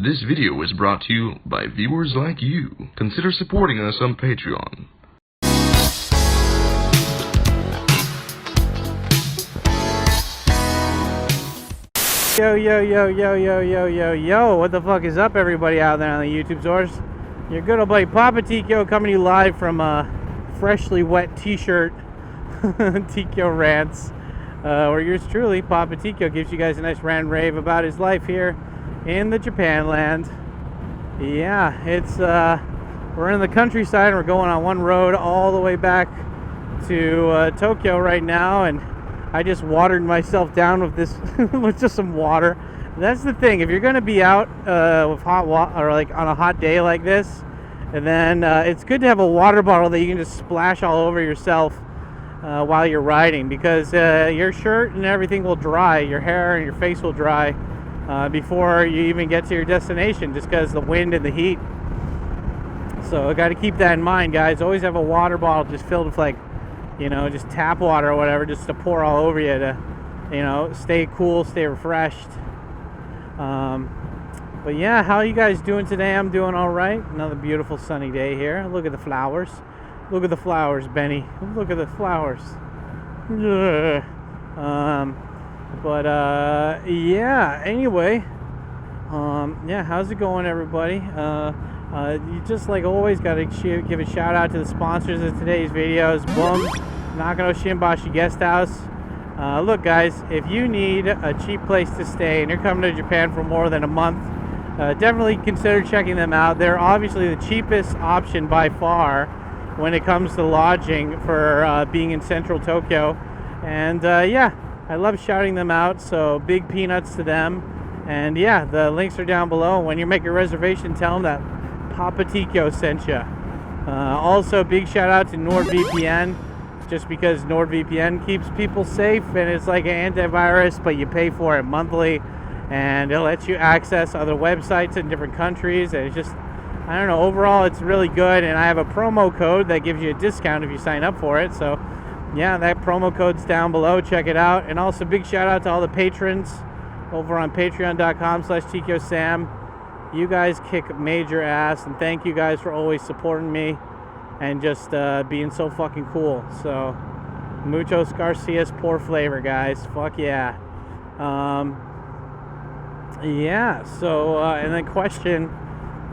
This video is brought to you by viewers like you. Consider supporting us on Patreon. Yo, what the fuck is up, everybody out there on the YouTube source? Your good old buddy Papa Tkyo coming to you live from a freshly wet t-shirt, Tkyorants, where yours truly, Papa Tkyo, gives you guys a nice rant rave about his life here in the Japan land. Yeah, it's, we're in the countryside and we're going on one road all the way back to Tokyo right now, and I just watered myself down with this, with just some water. That's the thing, if you're going to be out with hot water, or like on a hot day like this, and then it's good to have a water bottle that you can just splash all over yourself while you're riding, because your shirt and everything will dry, your hair and your face will dry before you even get to your destination, just because the wind and the heat. So I got to keep that in mind, guys. Always have a water bottle just filled with, like, you know, just tap water or whatever, just to pour all over you to, you know, stay cool, stay refreshed. But yeah, how are you guys doing today? I'm doing all right. Another beautiful sunny day here. Look at the flowers. Look at the flowers, Benny. Look at the flowers. Yeah, anyway, yeah, how's it going, everybody? You just, like always, got to give a shout out to the sponsors of today's videos. Boom, Nakano Shinbashi Guest House. Look, guys, if you need a cheap place to stay and you're coming to Japan for more than a month, definitely consider checking them out. They're obviously the cheapest option by far when it comes to lodging for being in central Tokyo. And yeah, I love shouting them out, so big peanuts to them. And yeah, the links are down below. When you make your reservation, tell them that Papa Tkyo sent you. Also, big shout out to NordVPN, just because NordVPN keeps people safe, and it's like an antivirus, but you pay for it monthly, and it lets you access other websites in different countries. And it's just, I don't know, overall it's really good. And I have a promo code that gives you a discount if you sign up for it. So yeah, that promo code's down below. Check it out. And also big shout out to all the patrons over on patreon.com/TkyoSam. You guys kick major ass, and thank you guys for always supporting me and just being so fucking cool. So muchos Garcias por flavor, guys. Fuck yeah. Yeah, so and then question,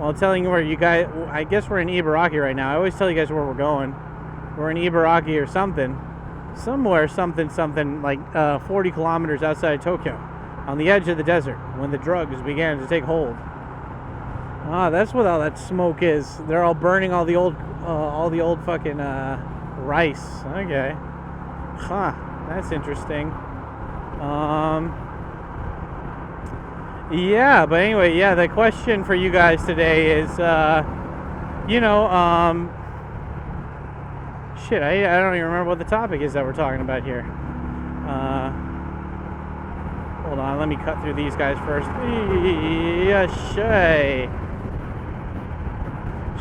well, telling you where you guys, I guess we're in Ibaraki right now. I always tell you guys where we're going. We're in Ibaraki or something, somewhere, something like 40 kilometers outside of Tokyo, on the edge of the desert, when the drugs began to take hold. Ah, that's what all that smoke is. They're all burning all the old fucking rice. Okay, huh? That's interesting. Yeah, but anyway, yeah. The question for you guys today is, you know, shit. I don't even remember what the topic is that we're talking about here. Hold on, let me cut through these guys first. Yeah,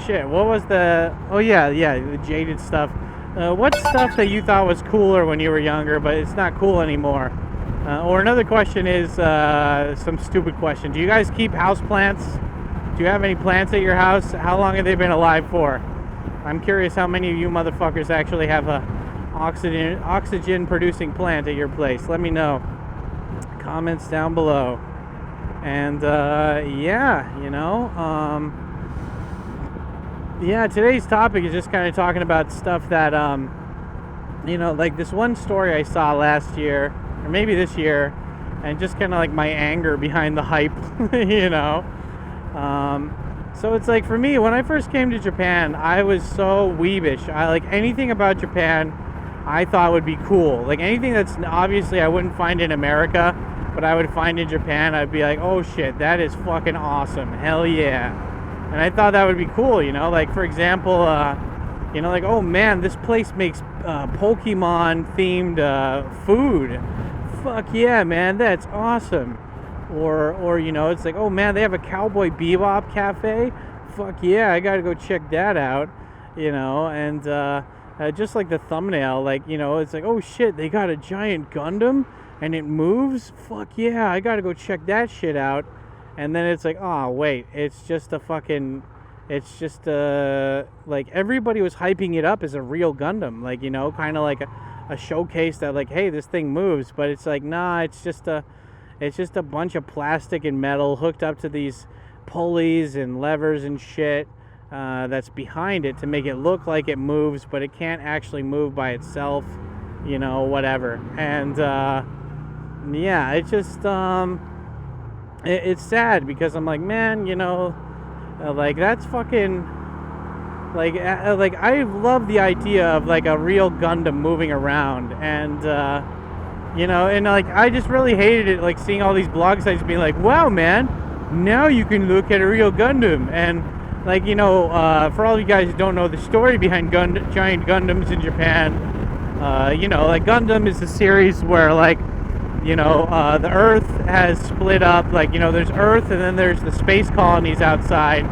shit, what was the... Oh, yeah, the jaded stuff. What stuff that you thought was cooler when you were younger, but it's not cool anymore? Or another question is, some stupid question. Do you guys keep house plants? Do you have any plants at your house? How long have they been alive for? I'm curious how many of you motherfuckers actually have a oxygen-producing plant at your place. Let me know. Comments down below. And, yeah, you know, yeah, today's topic is just kind of talking about stuff that, you know, like this one story I saw last year, or maybe this year, and just kind of like my anger behind the hype, you know. So it's like, for me, when I first came to Japan, I was so weebish. I like anything about Japan I thought would be cool. Like anything that's obviously I wouldn't find in America, but I would find in Japan, I'd be like, oh shit, that is fucking awesome. Hell yeah. And I thought that would be cool, you know, like for example, you know, like, oh man, this place makes Pokemon themed food. Fuck yeah, man, that's awesome. Or you know, it's like, oh man, they have a Cowboy Bebop cafe. Fuck yeah, I gotta go check that out, you know. And just like the thumbnail, like, you know, it's like, oh shit, they got a giant Gundam and it moves. Fuck yeah, I gotta go check that shit out. and then it's like, oh wait, it's just a fucking, it's just like everybody was hyping it up as a real Gundam, like, you know, kind of like a showcase that like, hey, this thing moves, but it's like, nah, it's just a bunch of plastic and metal hooked up to these pulleys and levers and shit that's behind it to make it look like it moves, but it can't actually move by itself, you know, whatever. And yeah, it just it's sad because I'm like, man, you know, like that's fucking like I love the idea of like a real Gundam moving around, and you know, and like I just really hated it, like seeing all these blog sites being like, wow man, now you can look at a real Gundam. And like, you know, for all you guys who don't know the story behind giant Gundams in Japan, you know, like Gundam is a series where like, you know, the Earth has split up, like, you know, there's Earth and then there's the space colonies outside,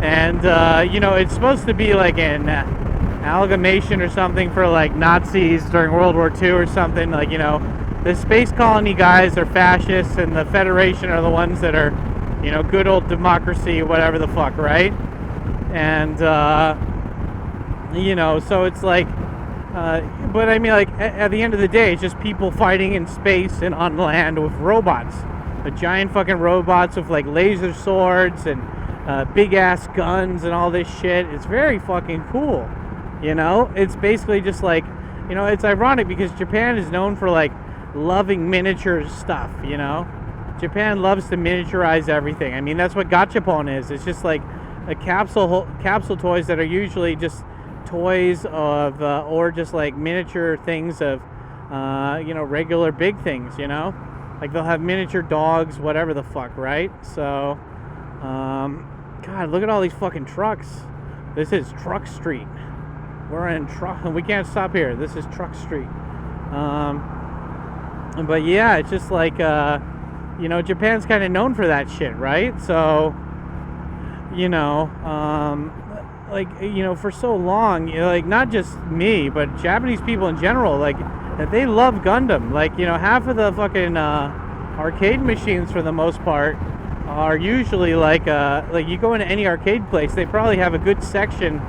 and you know, it's supposed to be like an amalgamation or something for like Nazis during World War II or something. Like, you know, the space colony guys are fascists and the Federation are the ones that are, you know, good old democracy, whatever the fuck, right? And you know, so it's like but I mean, like at the end of the day, it's just people fighting in space and on land with robots, the giant fucking robots with like laser swords and big ass guns and all this shit. It's very fucking cool. You know, it's basically just like, you know, it's ironic because Japan is known for like loving miniature stuff, you know. Japan loves to miniaturize everything. I mean, that's what Gachapon is. It's just like a capsule toys that are usually just toys of or just like miniature things of you know, regular big things, you know. Like they'll have miniature dogs, whatever the fuck, right? So God, look at all these fucking trucks. This is Truck Street. We're in truck. We can't stop here. This is Truck Street. But yeah, it's just like you know, Japan's kind of known for that shit, right? So, you know, like, you know, for so long, you know, like not just me, but Japanese people in general, like they love Gundam. Like, you know, half of the fucking arcade machines, for the most part, are usually like you go into any arcade place, they probably have a good section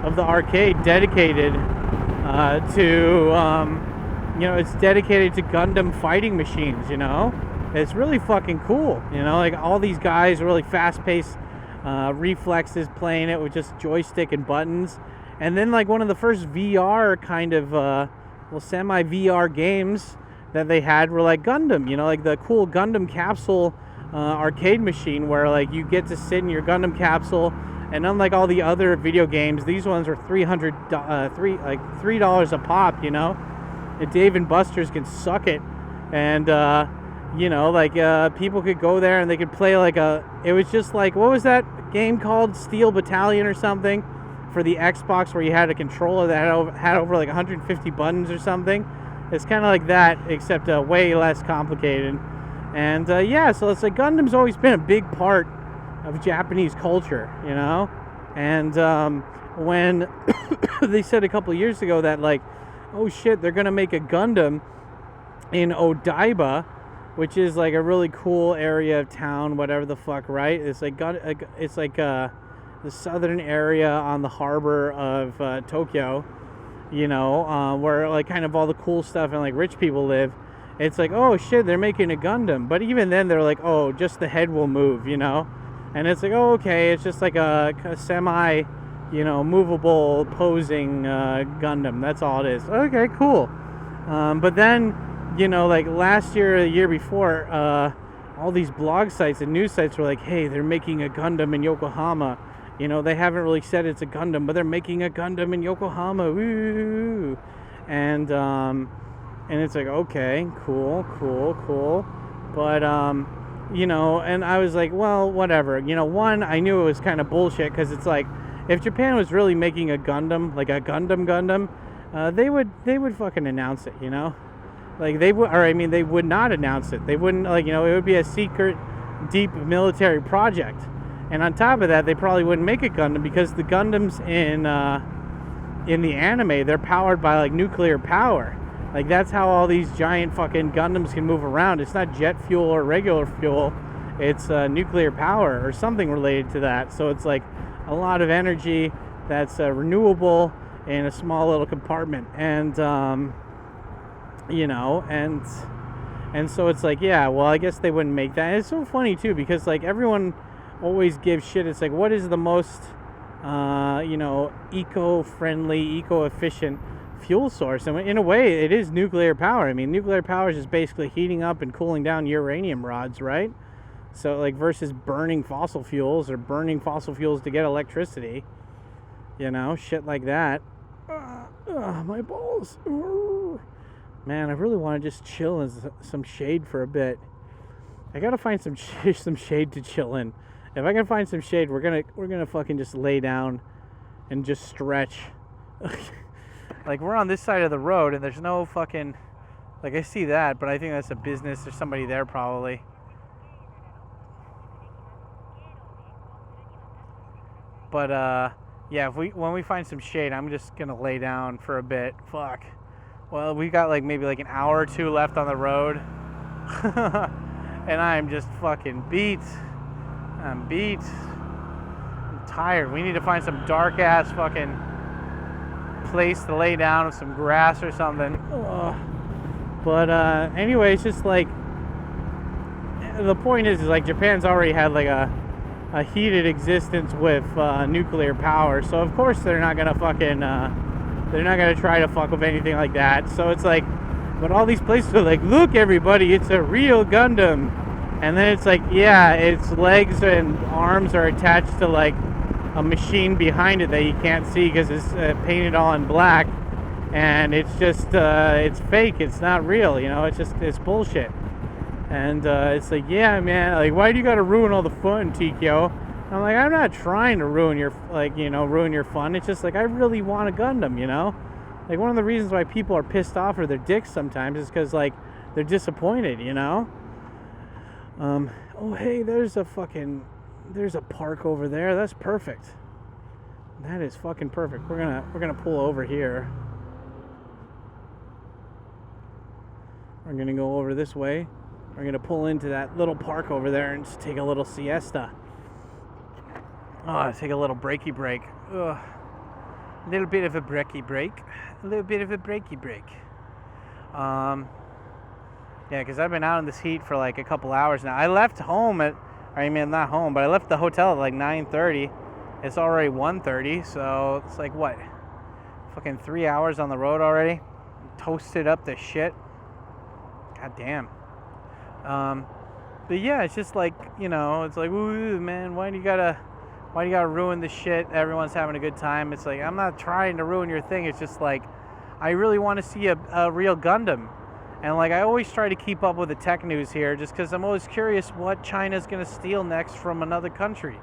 of the arcade dedicated to you know, it's dedicated to Gundam fighting machines, you know. It's really fucking cool, you know, like all these guys really fast-paced reflexes, playing it with just joystick and buttons. And then like one of the first VR kind of well, semi-VR games that they had were like Gundam, you know, like the cool Gundam capsule arcade machine where like you get to sit in your Gundam capsule. And unlike all the other video games, these ones are $3 a pop, you know. And Dave and Buster's can suck it. And, you know, like, people could go there and they could play like it was just like, what was that game called? Steel Battalion or something for the Xbox, where you had a controller that had over like 150 buttons or something. It's kind of like that, except way less complicated. And, yeah, so it's like Gundam's always been a big part of Japanese culture, you know. And when they said a couple of years ago that like, oh shit, they're gonna make a Gundam in Odaiba, which is like a really cool area of town, whatever the fuck, right? It's like the southern area on the harbor of Tokyo, you know, where like kind of all the cool stuff and like rich people live. It's like, oh shit, they're making a Gundam. But even then they're like, oh, just the head will move, you know. And it's like, oh, okay, it's just like a semi, you know, movable posing Gundam. That's all it is. Okay, cool. But then, you know, like last year or the year before, all these blog sites and news sites were like, hey, they're making a Gundam in Yokohama. You know, they haven't really said it's a Gundam, but they're making a Gundam in Yokohama. Woo! And it's like, okay, cool. But, you know, and I was like, well, whatever. You know, one, I knew it was kind of bullshit, because it's like, if Japan was really making a Gundam, like a Gundam, they would fucking announce it, you know? Like, they would not announce it. They wouldn't, like, you know, it would be a secret, deep military project. And on top of that, they probably wouldn't make a Gundam, because the Gundams in the anime, they're powered by, like, nuclear power. Like, that's how all these giant fucking Gundams can move around. It's not jet fuel or regular fuel. it's nuclear power or something related to that. So it's like a lot of energy that's renewable in a small little compartment, and you know, and so it's like, yeah, well, I guess they wouldn't make that. And it's so funny too, because like everyone always gives shit. It's like, what is the most you know, eco-friendly, eco-efficient fuel source? And in a way, it is nuclear power. I mean, nuclear power is just basically heating up and cooling down uranium rods, right? So like, versus burning fossil fuels, or burning fossil fuels to get electricity, you know, shit like that. My balls. Man, I really want to just chill in some shade for a bit. I gotta find some shade to chill in. If I can find some shade, we're gonna fucking just lay down and just stretch. Like, we're on this side of the road and there's no fucking, like, I see that, but I think that's a business. There's somebody there probably. But yeah, when we find some shade, I'm just gonna lay down for a bit. Fuck. Well, we got like maybe like an hour or two left on the road. And I'm just fucking beat. I'm beat. I'm tired. We need to find some dark ass fucking place to lay down with some grass or something. But anyway, it's just like, the point is like, Japan's already had like a heated existence with nuclear power, so of course they're not gonna fucking they're not gonna try to fuck with anything like that. So it's like, but all these places are like, look everybody, it's a real Gundam. And then it's like, yeah, its legs and arms are attached to like a machine behind it that you can't see because it's painted all in black, and it's just it's fake, it's not real, you know, it's bullshit. And it's like, yeah, man, like, why do you gotta ruin all the fun, Tkyo? I'm like, I'm not trying to ruin your, like, you know, ruin your fun. It's just like, I really want a Gundam, you know? Like, one of the reasons why people are pissed off or they're dicks sometimes is because, like, they're disappointed, you know? Oh, hey, there's a park over there. That's perfect. That is fucking perfect. We're gonna pull over here. We're gonna go over this way. We're gonna pull into that little park over there and just take a little siesta. Oh, take a little breaky break. Ugh. A little bit of a breaky break. A little bit of a breaky break. Yeah, because I've been out in this heat for like a couple hours now. I left home I mean, not home, but I left the hotel at like 9:30. It's already 1:30, so it's like, what? Fucking 3 hours on the road already? Toasted up the shit. God damn. But yeah, it's just like, you know, it's like, ooh, man, why do you gotta ruin the shit? Everyone's having a good time. It's like, I'm not trying to ruin your thing. It's just like, I really want to see a real Gundam. And like, I always try to keep up with the tech news here, just because I'm always curious what China's gonna steal next from another country.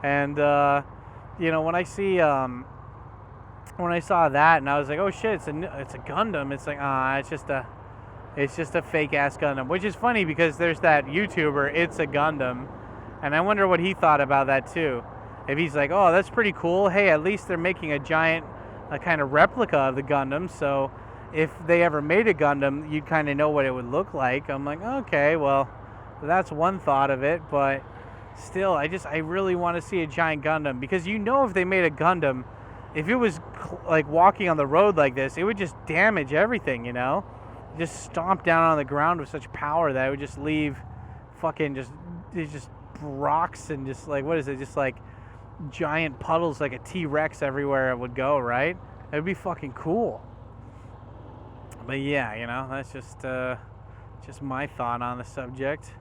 And you know, when I saw that, and I was like, oh shit, it's a Gundam. It's like, it's just a fake ass Gundam, which is funny because there's that YouTuber, It's a Gundam, and I wonder what he thought about that too. If he's like, oh, that's pretty cool. Hey, at least they're making a giant, kind of replica of the Gundam, so if they ever made a Gundam, you'd kind of know what it would look like. I'm like, okay, well, that's one thought of it, but still, I really want to see a giant Gundam, because you know, if they made a Gundam, if it was like walking on the road like this, it would just damage everything, you know? Just stomp down on the ground with such power that it would just leave fucking just rocks and just like, what is it? Just like giant puddles, like a T-Rex everywhere it would go, right? It would be fucking cool. But yeah, you know, that's just my thought on the subject.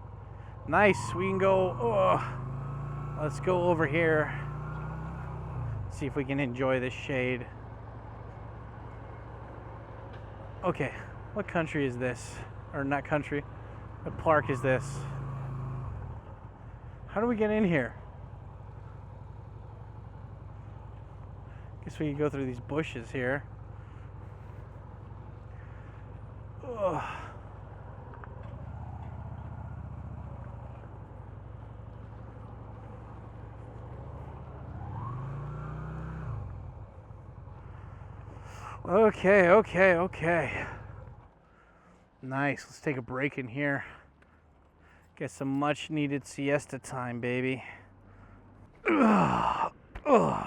Nice, we can go, let's go over here. See if we can enjoy this shade. Okay, what country is this? Or not country, what park is this? How do we get in here? Guess we can go through these bushes here. Ugh. Okay. Nice. Let's take a break in here. Get some much needed siesta time, baby. Ugh. Ugh.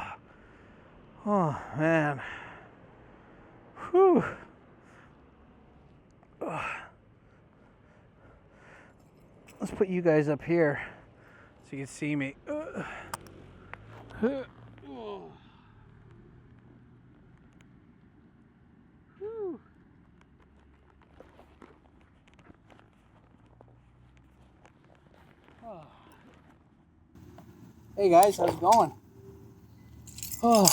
Oh, man. Whew. Ugh. Let's put you guys up here so you can see me. Whew. Hey guys, how's it going? Oh.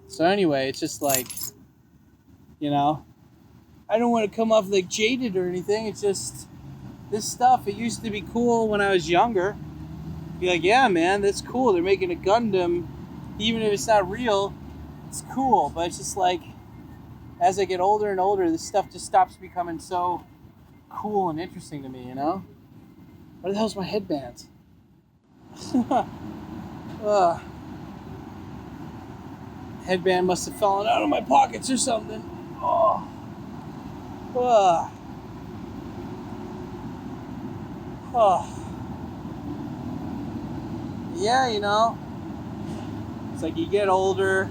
So anyway, it's just like, you know, I don't want to come off like jaded or anything. It's just this stuff. It used to be cool when I was younger. Be like, yeah, man, that's cool. They're making a Gundam, even if it's not real. It's cool, but it's just like, as I get older and older, this stuff just stops becoming so cool and interesting to me. You know? Where the hell's my headband? Headband must have fallen out of my pockets or something. Oh. Yeah, you know, it's like you get older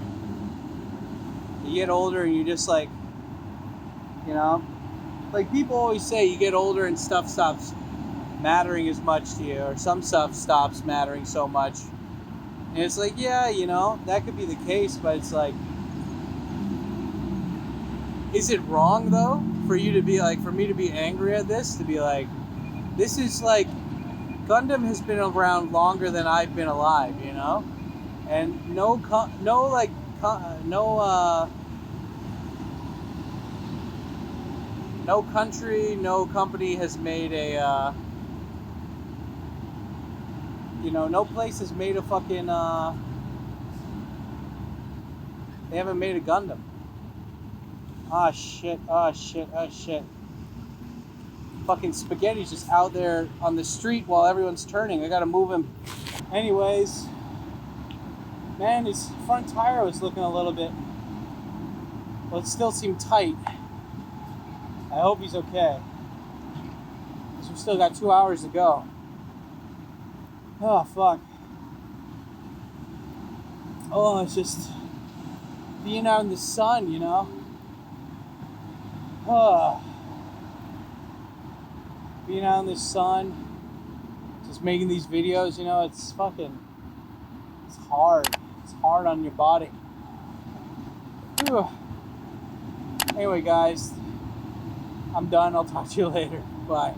and you just like, you know, like people always say you get older and stuff stops mattering as much to you, or some stuff stops mattering so much. And it's like, yeah, you know, that could be the case, but it's like, is it wrong though for you to be like, for me to be angry at this, to be like, this is like, Gundam has been around longer than I've been alive, you know, and no country, no company has made a, you know, no place has made a fucking, they haven't made a Gundam. Ah, shit. Fucking Spaghetti's just out there on the street while everyone's turning. I gotta move him. Anyways, man, his front tire was looking a little bit, well, it still seemed tight. I hope he's okay, because we've still got 2 hours to go. Oh, fuck. Oh, it's just being out in the sun, you know? Oh. Being out in the sun, just making these videos, you know, it's fucking, it's hard. It's hard on your body. Whew. Anyway, guys, I'm done. I'll talk to you later. Bye.